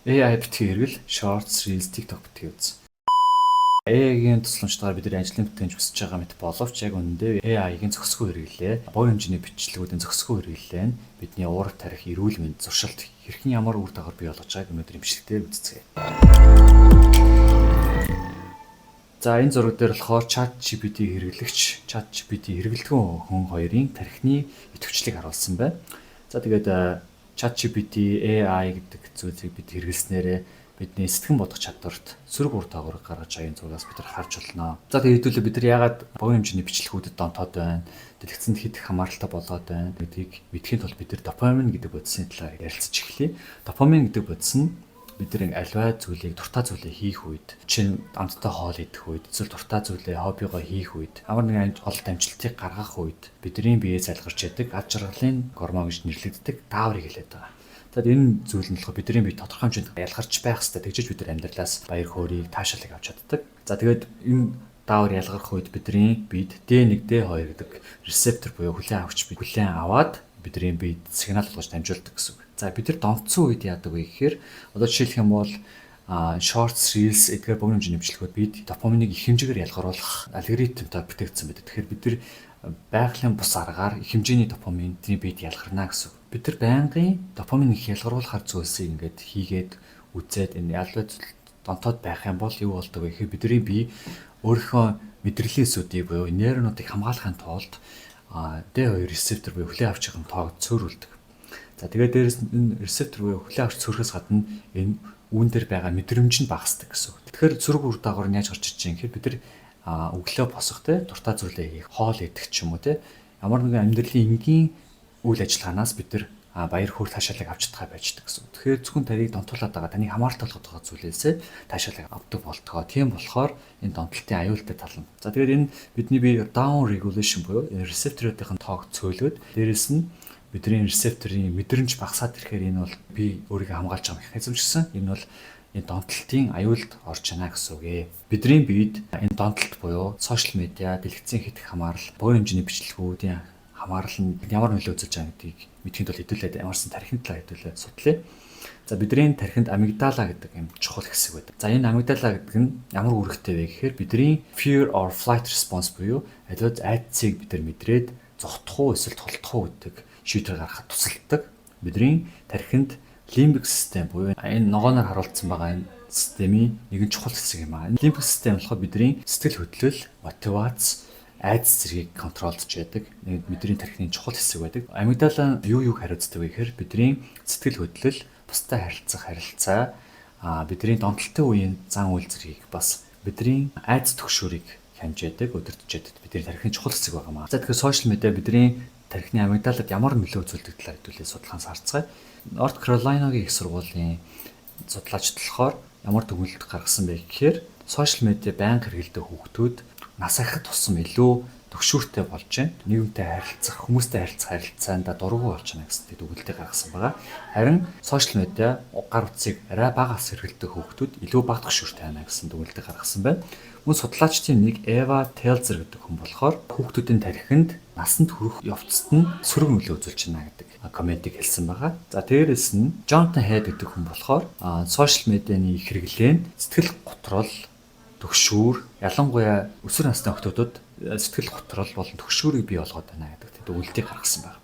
AI битгий хэрэгэл Shorts, Reels, TikTok битгий үз. AI-гийн тусламжтайгаар бид ажлын бүтээмж өсөж байгаа мэт боловч яг үүндээ AI-гийн зохисгүй хэрэглээ, богино хэмжээний бичлэгүүдийн зохисгүй хэрэглээ нь бидний уурах тарих, эрүүл мэнд, зуршилт хэрхэн ямар үр дагавар бий болгож байгааг өнөөдөр имшигтээр үзцгээе. За энэ зураг дээр болохоор ChatGPT хэрэглэгч, ChatGPT хэрэглэгдэн хүн хоёрын тархины идэвхжлийг харуулсан байна. За тэгээд ChatGPT AI гэдэг зүйлийг бид хэрэглэснээрээ бидний сэтгэн бодох чадварт сөрөг ур дагавар гаргаж байгаа зургаас бид харж болно. За тэгээд хэдүүлээ бид нар яагаад богино хэмжээний бичлэгүүдэд донтоод байна, дэлгэцэнд хэд их хамааралтай болоод байна гэдгийг мэдхийн тулд бид нар допамин гэдэг бодисын талаар ярилцаж эхлэе. Допамин гэдэг бодис нь бидний альва зүйлийг дуртай зүйлээ хийх үед, чинь амттай хоол идэх үед, эсвэл дуртай зүйлээ хоббигоо хийх үед, ямар нэгэн гол амжилтыг гаргах үед бидний биеэ залгарч яадаг ад жаргалын гормон гэж нэрлэгддэг дааврыг хэлээд байгаа. Тэгэхээр энэ зүйл нь болохоор бидний бие тодорхой хэмжээнд ялгарч байх хэрэгтэй. Тэгжиж бид нар амьдралаас баяр хөөргийг, таашаалыг авч чаддаг. За тэгээд энэ даавар ялгарх үед бидний биед D1, D2 гэдэг рецептор буюу хүлээн авагч бид хүлээн аваад бидний биед сигнал болгож дамжуулдаг гэсэн үг. За бид нар донтсон үед яадаг вэ гэхээр одоо жишээлх юм бол Shorts, Reels эдгээр богино хэмжээний бичлэгүүд бид допаминыг их хэмжээгээр ялгаруулах алгоритмтай бүтээгдсэн байдаг. Тэгэхээр бид нар байгалийн бус аргаар их хэмжээний допаминий биед ялгарна гэсэн. Бид нар байнгын допамин их ялгаруулахар зүйлсийг ингээд хийгээд үзээд энэ ялваа донтоод байх юм бол юу болдог вэ гэхээр бидний бие өөрийнхөө мэдрэлийн сүдийг буюу нейронуудыг хамгаалахын тулд D2 рецептор буюу хүлээн авч байгаа тоог цөөрүүлдэг. За тэгээд дээрэс энэ рецептор буюу хүлээн авч цөөрөхөөс гадна энэ үүн дээр байгаа мэдрэмж нь багасдаг гэсэн. Тэгэхээр зүрх үр дагавар нь яаж гарч иж байгаа юм гэхээр бид нар өглөө босох те дуртай зүйлээ хийх, хоол идэх ч юм уу те ямар нэгэн амьдралын энгийн үйл ажиллагаанаас бид нар баяр хөөр таашаалыг авч чадхаа байждаг гэсэн. Тэгэхээр зөвхөн тарийг донтуулаад байгаа таны хамааралтай болгож байгаа зүйлээсээ таашаалыг авдаг болтгоо. Тийм болохоор энэ донтолтын аюултай тал нь. За тэгээд энэ бидний бие down regulation буюу энэ рецепторуудын тоог цөөлөөд дээрэс нь бидний рецепторын мэдрэмж багасаад ирэхээр энэ бол би өөрийгөө хамгаалж байгаа механизм гэсэн. Энэ бол энэ донтолтын аюулд орж байна гэсэн үг ээ. Бидний биед энэ донтолт буюу сошиал медиа, дэлгэцийн хэд их хамаарал, богино хэмжээний бичлэгүүдийн хамаарал нь ямар нөлөө үзүүлж байгаа гэдгийг мэдхийн тулд хэдүүлээд ямарсан тархины талаар хэдүүлээд судлаа. За бидний тархинд амигдала гэдэг юм чухал хэсэг байдаг. За энэ амигдала гэдэг нь ямар үүрэгтэй вэ гэхээр бидний fear or flight response буюу аливаа айдсыг бид нар мэдрээд зогтох уу эсвэл тулдах уу гэдэг шийдвэр гаргахад тусалдаг. Бидний тархинд лимбик систем буюу энэ ногооноор харуулсан байгаа энэ системийн нэгэн чухал хэсэг юм аа. Энэ лимбик систем болохоор бидний сэтгэл хөдлөл, мотивац, айдас зэргийг контролдож яадаг. Бидний тархины чухал хэсэг байдаг. Амигдала юу хариуцдаг вэ гэхээр бидний сэтгэл хөдлөл, бусдад харилцах харилцаа, бидний донтолтын үеийн зан үйл зэргийг бас бидний айдас түгшүүрийг хэмжээдэг, өдөртөж яадаг. Бидний тархины чухал хэсэг байгаа маа. За тэгэхээр сошиал медиа бидний тархины амигдалад ямар нөлөө үзүүлдэг талаар хэдүүлээ судалгаан сарцгаая. Норт Каролинагийн их сургуулийн судлаачид болохоор ямар төгөлд гаргасан бэ гэхээр сошиал медиа байнга хэрэглэдэг хүүхдүүд нас ахад тусам илүү төгшүүртэй болж байна. Нийгэмтэй харилцах, хүмүүстэй харилцаанда дургу болж байна гэсэн төгөлдөө гаргасан байгаа. Харин сошиал медиа гар утсыг арай багаас хэрэглэдэг хүүхдүүд илүү бага төгшүүртэй байна гэсэн төгөлдөө гаргасан байна. Мөн судлаачдын нэг Эва Телзер гэдэг хүн болохоор хүүхдүүдийн тархинд насанд хүрэх явцад нь сөрөг нөлөө үзүүлж байна гэдэг комментиг хэлсэн байгаа. За дээрэс нь Джонатан Хайд гэдэг хүн болохоор сошиал медианы их хэрэглээ нь сэтгэл готрол, төгшүүр, ялангуяа өсвөр насны охтуудад сэтгэл готрол болон төгшүүрийг бий болгоод байна гэдэг төгөлдийг гаргасан байна.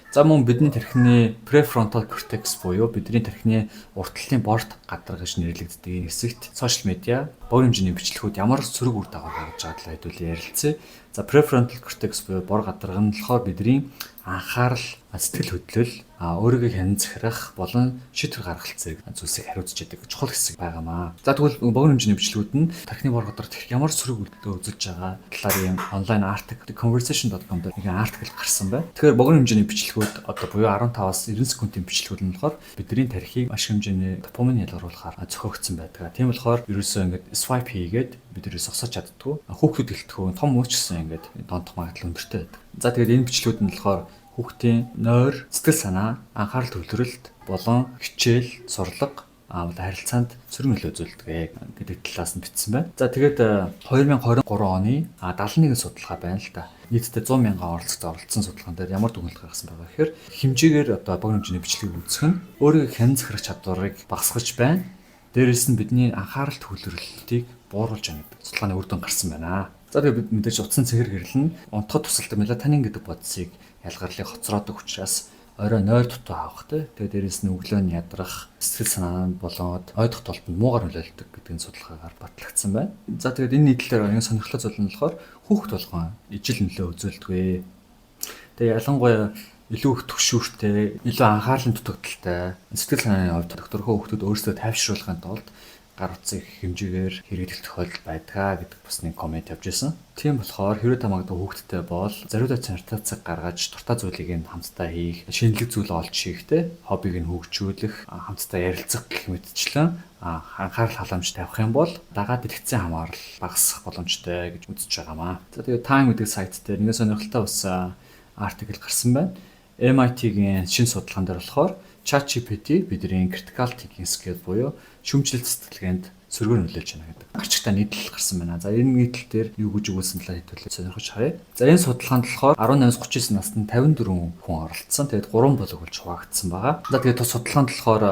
За мөн бидний тархины prefrontal cortex буюу бидний тархины урт талын борд гадар гэж нэрлэгддэг энэ хэсэгт сошиал медиа, богино хэмжээний бичлэгүүд ямар сөрөг үр дагавар гаргаж байгааг хэдүүлээ ярилцъя. За prefrontal cortex буюу бор гадарга нь болохоор бидний анхаарал, сэтгэл хөдлөл, өөрийгөө хянан захирах болон шийдвэр гаргах зэрэг зүйлсийг хариуцж яадаг чухал хэсэг байгаамаа. За тэгвэл богино хэмжээний бичлэгүүд нь тархины бор гадаргт ямар сөрөг нөлөө үзүүлж байгаа талаар юм онлайн article conversation.com дээр нэг article гарсан байна. Тэгэхээр богино хэмжээний бичлэгүүд одоо буюу 15-аас 90 секундын бичлэгүүд нь болохоор бидний тархийг маш хэмжээний допамин ялгаруулахаар зохиогдсон байдаг. Тийм болохоор ерөөсөө ингээд swipe хийгээд бид ерөөс зогсож чаддгүй. Хүүхдүүд гэлтгүү том мөч гэсэн ингээд донтох магадлал өндөртэй байдаг. За тэгээд энэ бичлэгүүд нь болохоор хүүхдийн нойр, сэтгэл санаа, анхаарал төвлөрөлт болон хичээл, сурлага, харилцаанд сөрөг нөлөө үзүүлдэг гэдэг талаас нь бичсэн байна. За тэгээд 2023 оны 71 судалгаа байна л да. Нийтдээ 100 мянган оролцсон судалгаан дээр ямар дүгнэлт гаргасан байгаа гэхээр хэмжээгээр богино хэмжээний бичлэгийг үзэх нь өөрийгөө хянаж захирах чадварыг багасгаж байна. Дээрээс нь бидний анхаарал төвлөрөлтийг бууруулж байна гэдэг судалгааны үр дүн гарсан байна. За тэгээд бид мэдээж утсан цэгэр гэрэл нь унтахад тусалдаг мелатонин гэдэг бодисыг ялгарлыг хоцроодог учраас орой 0 дутуу авах те. Тэгээд дээрээс нь өглөө нь ядрах, сэтгэл санаа нь болоод ойдох толтонд муугар нөлөөлдөг гэдгийг судалгаагаар батлагдсан байна. За тэгээд энэ нийтлэлээр нэг сонирхолтой зүйл нь болохоор хүүхэд болгон ижил нөлөө үзүүлдэг. Тэгээд ялангуяа илүү их төгшөөртэй, илүү анхаарлын дутагдaltaй, сэтгэл санааны хувьд докторхоо хүүхдүүд өөрсдөө тайвшруулахын тулд гар утсыг хэмжээгээр хэрэглэх тохиолдол байдгаа гэдэг бас нэг коммент явж байсан. Тийм болохоор хэрвээ та магадгүй хүүхдтэй бол зариутай цартай цаг гаргаж дуртай зүйлийг нь хамтдаа хийх, шинэлэг зүйл олж хийхтэй, хоббиг нь хөгжүүлэх, хамтдаа ярилцах гэх мэтчлэн анхаарал халамж тавих юм бол дагаад дэлгэцэн хамаарал багасах боломжтой гэж үзэж байгаамаа. За тэгээд Time гэдэг сайт дээр нэг сонирхолтой бас артикл гарсан байна. MIT-гийн шинэ судалгаан дээр болохоор ChatGPT бидний critical thinking skill буюу шүүмжлэлт сэтгэлгээнд сөргөөр нөлөөлж байна гэдэг гарчигтай нийтлэл гарсан байна. За энэ нийтлэл дээр юу гэж өгүүлсэн талаар хэдүүлээ сонирхож харъя. За энэ судалгаанд болохоор 18-39 насны 54 хүн оролцсон. Тэгээд 3 бүлэг болж хуваагдсан байгаа. За тэгээд судалгаанд болохоор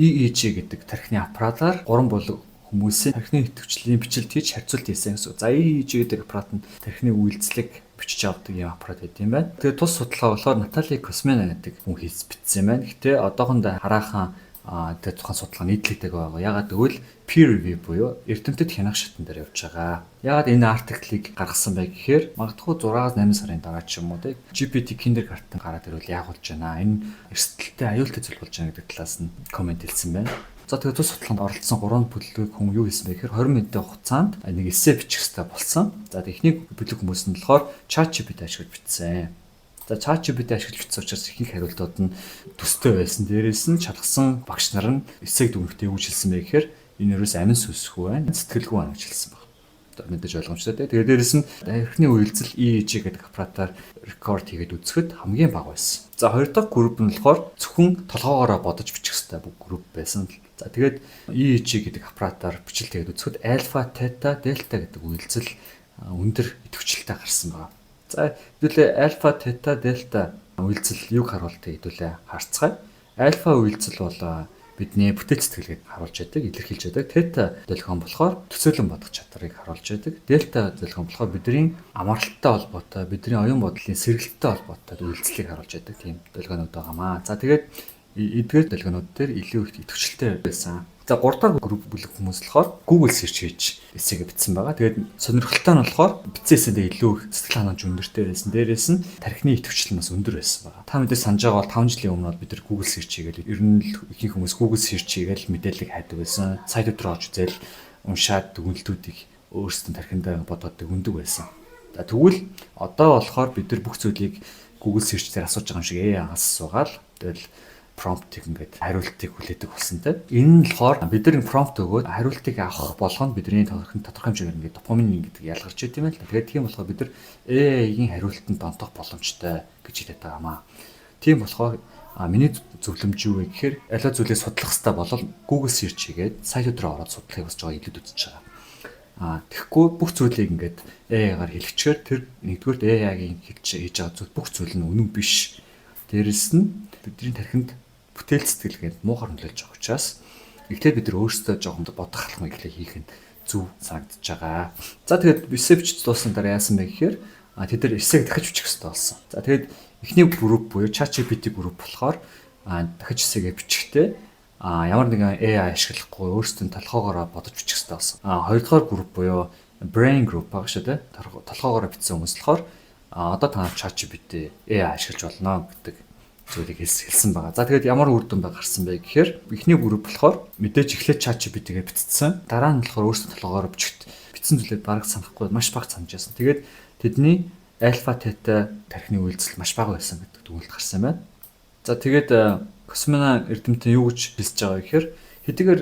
EEG гэдэг тархины аппаратаар 3 бүлэг хүмүүсийн тархины идэвхжлийн бичлэлт хийж харьцуулт хийсэн гэсэн. За EEG гэдэг аппарат нь тархины үйлчлэг бичиж авдаг юм аппарат гэдэг юм байна. Тэгээд тус судалгаа болохоор Натали Космена гэдэг хүн хийц бичсэн байна. Гэтэ одоохондоо хараахан тэгээд тухайн судалгаа нийтлэгдэг байгаа. Ягаад гэвэл peer review буюу эрдэмтэд хянах шатн дээр явж байгаа. Ягаад энэ артиклийг гаргасан бэ гэхээр магадгүй 6-8 сарын дараа ч юм уу те GPT kindergarten гараад ирвэл яг болж байна. Энэ эрсдэлтэй аюултай зүйл болж байна гэдэг талаас нь коммент хэлсэн байна. За тэгээд тус судалгаанд оролцсон 3 бүлэг хүн юу хийсэн бэ гэхээр 20 минутын хугацаанд нэг эссе бичих хэрэгтэй болсон. За техник бүлэг хүмүүс нь болохоор ChatGPT ашиглаж бичсэн. За ChatGPT ашиглаж бичсэн учраас ихэнх хариултууд нь төстэй байсан. Дээрээс нь шалгасан багш нар нь эссег дүгнэлтээ юу хэлсэн бэ гэхээр энэ ерөөс амин сүсгүй байна, сэтгэлгүй байна гэж хэлсэн байна. Одоо мэдээж ойлгомжтой те. Тэгээд дээрээс нь тархины үйлдэл EEG гэдэг аппаратаар рекорд хийгээд үзэхэд хамгийн бага байсан. За хоёр дахь групп нь болохоор зөвхөн толгоогоороо бодож бичих хэрэгтэй групп байсан. За тэгээд EEG гэдэг аппаратаар бичлэлт хийгээд үзэхэд альфа, тета, дельта гэдэг үйлдэл өндөр идэвхжэлтэй гарсан байна. За хэдүүлээ альфа, тета, дельта үйлдэл юг харуулдаг хэдүүлээ харцгаая. Альфа үйлдэл бол бидний бүтээл сэтгэлгээд харуулж байдаг, илэрхийлж байдаг. Тета дэлгэн болохоор төсөөлөн бодох чадварыг харуулж байдаг. Дельта дэлгэн болохоор бидний амралттай холбоотой, бидний оюун бодлын сэргэлттэй холбоотой үйлдэлийг харуулж байдаг тийм дэлгэнүүд байгаамаа. За тэгээд эдгээр дэлгэнүүд дээр илүү их идэвхжэлтэй байсан. За 3 дахь групп бүлэг хүмүүс болохоор Google search хийж эсэгээ бичсэн байгаа. Тэгээд сонирхолтой нь болохоор бичсээсээ илүү их сэтгэл ханамж өндөртэй байсан. Дээрээс нь тархины идэвхжил нь бас өндөр байсан байгаа. Та мэдээ санаж байгаа бол 5 жилийн өмнө бид нар Google search хийгээл ер нь ихэнх хүмүүс Google search хийгээл мэдээлэл хайдаг байсан. Сайт руу орж үзэл уншаад дүгнэлтүүдийг өөрсдөө тархиндаа бодоод өгдөг байсан. За тэгвэл одоо болохоор бид нар бүх зүйлийг Google search дээр асууж байгаа юм шиг асуугаал тэгэл промптыг ингээд хариултыг хүлээдэг болсон те. Энэ нь болохоор бид нар промпт өгөөд хариултыг авах болгонд бидний тодорхой хэмжээгээр ингээд допамин гэдэг ялгарч идэв юм л. Тэгээд тийм болохоор бид нар AI-ийн хариултанд донтох боломжтой гэж хэлээд байгаамаа. Тийм болохоор миний зөвлөмж юу вэ гэхээр аливаа зүйлийг судлах хэрэгтэй бол Google search хийгээд сайт руу ороод судлахыг бас жоо илүүд үзэж байгаа. Тэгэхгүй бүх зүйлийг ингээд AI-гаар хэлчихээр тэр нэгдүгээр AI-гийн хийж байгаа зүйл бүх зүйл нь үнэн биш. Дээрэс нь бидний тархинд бүтээл сэтгэлгээнд муухай нөлөөлж байгаа учраас эхлээд бид нар өөрсдөө жоохон бодох халахмыг эхлээ хийх нь зөв санагдаж байгаа. За тэгээд research дууссан дараа яасан бэ гэхээр тэд нар эсээг дахиж бичих хэрэгтэй болсон. За тэгээд эхний групп буюу ChatGPT групп болохоор дахиж эсээгээ бичихтэй ямар нэгэн AI ашиглахгүй өөрсдөө толгоогоороо бодож бичих хэрэгтэй болсон. Хоёрдугаар групп буюу brain group баг шүү дээ. Толгоогоороо бичсэн хүмүүс болохоор одоо та ChatGPT AI ашиглаж болно гэдэг зүйлийг хэлсэн байгаа. За тэгээд ямар үр дүн гарсан бэ гэхээр эхний групп болохоор мэдээж эхлээд ChatGPT-гээ битцсэн. Дараа нь болохоор өөрсдөө толгоогоор бичгт битсэн зүйлээ бараг санахгүй маш бага санаж байсан. Тэгээд тэдний альфа, тета тархины үйлдэл маш бага байсан гэдэг дүгнэлт гарсан байна. За тэгээд Космена эрдэмтэн юу гэж хэлж байгаа гэхээр хэдийгээр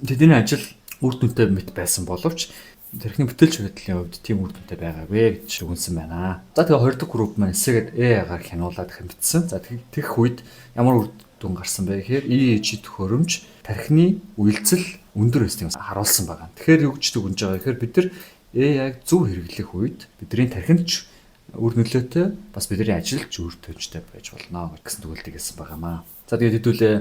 тэдний ажил үр дүнтэй мэт байсан боловч тархины бүтээлч байдлын хувьд тийм үр дүнтэй байгаагүй гэж өгнсөн байна. За тэгээ 20 дахь групп маань эсэгээд AI-гаар хянуулаад битсэн. За тэгэх үед ямар үр дүн гарсан бэ гэхээр EEG төхөөрөмж тархины үйлцэл өндөр байсныг харуулсан байгаа. Тэгэхээр юу гэж дүгнэж байгаа гэхээр бид нар AI-г зөв хэрэглэх үед бидний тархинд ч үр нөлөөтэй бас бидний ажилч үр төжтэй байж болно гэсэн төгөлтийг хэлсэн байгаамаа. За тэгээд хэдүүлээ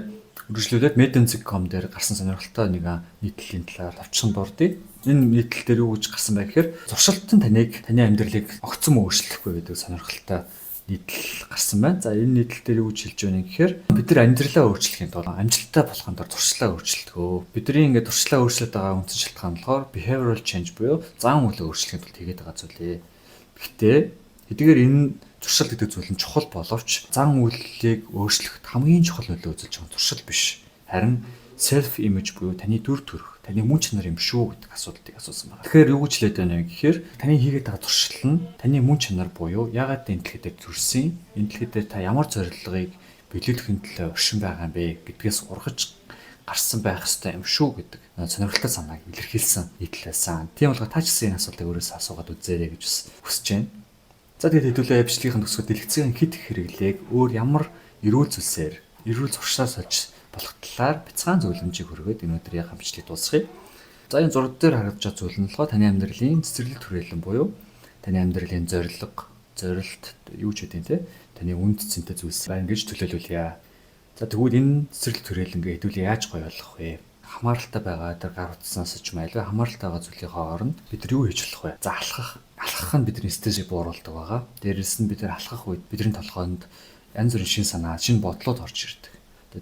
үргэлжлүүлээд Medinsic.com дээр гарсан сонирхолтой нэг нийтлэлийн талаар товчхон дурдъя. Энэ нийтлэл дээр юу гэж гарсан бэ гэхээр зуршилтын таны амьдралыг огцом өөрчлөхгүй гэдэг сонирхолтой нийтлэл гарсан байна. За энэ нийтлэл дээр юу гэж хэлж байна гэхээр бид нар амьдралаа өөрчлөхийн тулд амжилттай болохын тулд зуршлаа өөрчлөлтгөө. Бидний ингээд зуршлаа өөрчлөж байгаа үндсэн шалтгаан болохоор behavioral change буюу зан үйлээ өөрчлөхийн тулд хийгээд байгаа зүйлээ. Гэхдээ хэдийгээр энэ зуршил гэдэг зүйл нь чухал боловч зан үйлийг өөрчлөхөд хамгийн чухал нөлөө үзүүлж байгаа зуршил биш. Харин self image буюу таны дүр төрх, таны мөн чанар юм шүү гэдэг асуудлыг асуусан байна. Тэгэхээр юу гэж хэлээд байна вэ гэхээр таны хийгээд байгаа зуршил нь таны мөн чанар буюу яагаад энэ дэлхий дээр төрсөн, энэ дэлхий дээр та ямар зорилгыг биелүүлэхийн төлөө оршин байгаа юм бэ гэдгээс ургаж гарсан байх ёстой юм шүү гэдэг сонирхолтой санааг илэрхийлсэн нийтлэл байсан. Тийм болгоо та ч гэсэн энэ асуултыг өөрөөсөө асуугаад үзээрэй гэж хүсэж байна. За тэгээд хэдүүлээ бичлэгийн төгсгөл дэлгэцийн хэд их хэрэглээг өөр ямар эрүүл зүйлсээр эрүүл зуршилаар сольж болох талаар бяцхан зөвлөмжийг хүргээд өнөөдрийн бичлэг дуусгая. За энэ зураг дээр харагдаж байгаа зүйл нь болохоор таны амьдралын цэцэрлэг түрээлэн буюу таны амьдралын зорилго, зорилт юу ч үгүй те таны үнд цэнтэй зүйлс байна гэж төлөөлүүлье. За тэгвэл энэ цэцэрлэг түрээлэнгээ хэдүүлээ яаж гоё болох вэ? Хамааралтай байгаа тэр гар утаснаас ч юм айлгүй хамааралтай байгаа зүйлийн хооронд бид нар юу хийж болох вэ? За алхах нь бидний стрессийг бууруулдаг байгаа. Дээрээс нь бид нар алхах үед бидний толгойд янз бүрийн шин санаа, шин бодлоод орж ирдэг.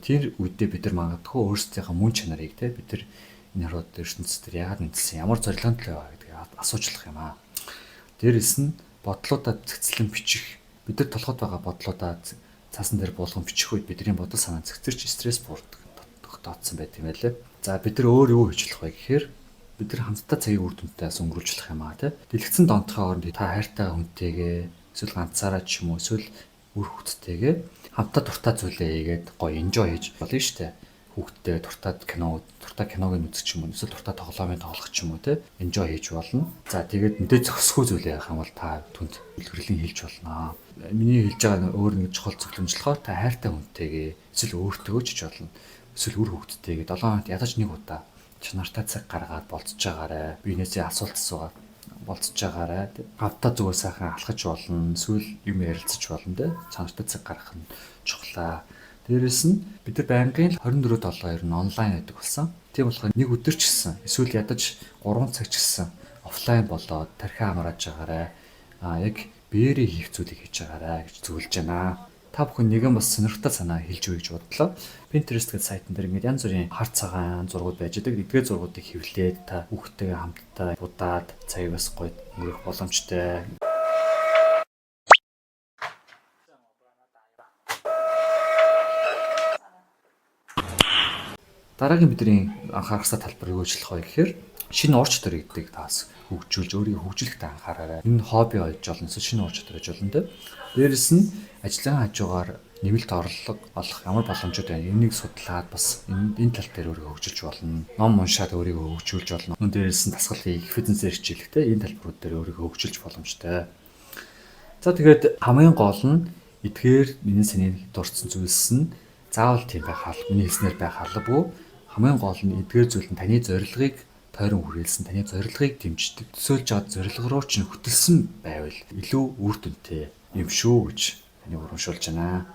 Тэр үедээ бид нар магадгүй өөрсдийнхөө мөн чанарыг те бид нар энэ харууд ертөнцийн дээр яагаад нэрлсэн, ямар зорилготой байгаа гэдгийг асуучлах юм аа. Дээрээс нь бодлуудаа цэгцлэн бичих, бид нар толгойд байгаа бодлуудаа цаасан дээр буулган бичих үед бидний бодол санаа цэгцэрч стресс буурдаг тогтоодсон байт юм байлээ. За бид нар өөр юу хийж болох вэ гэхээр бид нар хамтдаа цагийг үр дүнтэй өнгөрүүлж болох юм аа те. Дэлгэцэн донтохын оронд та хайртай хүнтэйгээ эсвэл ганцаараа ч юм уу эсвэл үр хүүхдтэйгээ хамтдаа дуртай зүйлээ хийгээд гоё enjoy хийж болно шүү дээ. Хүүхдтэй дуртай киног үзэх ч юм уу эсвэл дуртай тоглоомыг тоглох ч юм уу те enjoy хийж болно. За тэгээд мэдээ зөксгүй зүйлээ яах юм бол та түнд илэрхийлэн хэлж болно. Миний хэлж байгаа өөр нэг чухал зөвлөмж болохоор та хайртай хүнтэйгээ эсвэл өөртөө ч болно. Эсвэл үр хүүхдтэйгээ 7 хоногт ядаж нэг удаа чанартай цаг гаргаад болцож байгаарэ. Биенээсээ асуулт асуугаад болцож байгаарэ. Хавтаа зүгээр сайхан алхаж болно. Эсвэл юм ярилцаж болно те. Чанартай цаг гаргах нь чухлаа. Дээрээс нь бид нар байнгын 24/7 нь онлайн байдаг болсон. Тийм болохоор нэг өдөр ч гэсэн эсвэл ядаж 3 цаг ч гэсэн офлайн болоод тархиа амрааж байгаарэ. Яг биеэрээ хийх зүйлийг хийж байгаарэ гэж зөвлөж байна. Та бүхэн нэгэн бас сонирхолтой санаа хэлж өгье гэж бодлоо. Pinterest гэдэг сайтн дээр ингээд янз бүрийн хар цагаан зургууд байж байгаа. Эдгээр зургуудыг хэвлээд та хүүхдтэйгээ хамтдаа будаад цагийг бас гоё өнгөрөх боломжтой. Дараагийн бидний анхаарах талбар юу гэж болох вэ гэхээр шинэ ур чадвар гэдэг таас хөгжүүлж өөрийгөө хөгжүүлэхдээ анхаараарай. Энэ хобби болж болно, шинэ ур чадвар гэж болно те. Дээрээс нь ажлын хажуугаар нэмэлт орлого олох ямар боломжууд байна. Энийг судлаад бас энэ тал дээр өөрийгөө хөгжүүлж болно. Ном уншаад өөрийгөө хөгжүүлж болно. Мөн дээрээс нь дасгал хийх, фитнесээр хичээлэх те энэ талбарууд дээр өөрийгөө хөгжүүлж боломжтой. За тэгээд хамгийн гол нь эдгээр миний саний дурдсан зүйлс нь заавал тийм байх алба, миний хэлснээр байх албагүй. Хамгийн гол нь эдгээр зүйл нь таны зорилгыг тойрон хүрээлсэн, таны зорилгыг дэмждэг. Төсөөлж байгаа зорилго руу ч хөтөлсөн байвал илүү үр дүнтэй юм шүү гэж таны урамшуулж байна.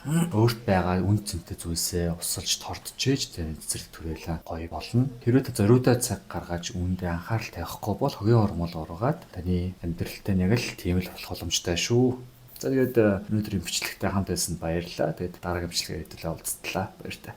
Өөрт байгаа үн цэнтэй зүйлсээ усалж тордчээж цэцэрлэг түрээлэн гоё болно. Хэрвээ та зориудаа цаг гаргаж үүндээ анхаарал тавихгүй бол хогийн ормол ургаад таны амьдралтай яг л тийм л болох боломжтой шүү. За тэгээд өнөөдрийн бичлэгтээ хамт байсан баярлалаа. Тэгээд дараагийн бичлэгээр уулзтлаа. Баярлалаа.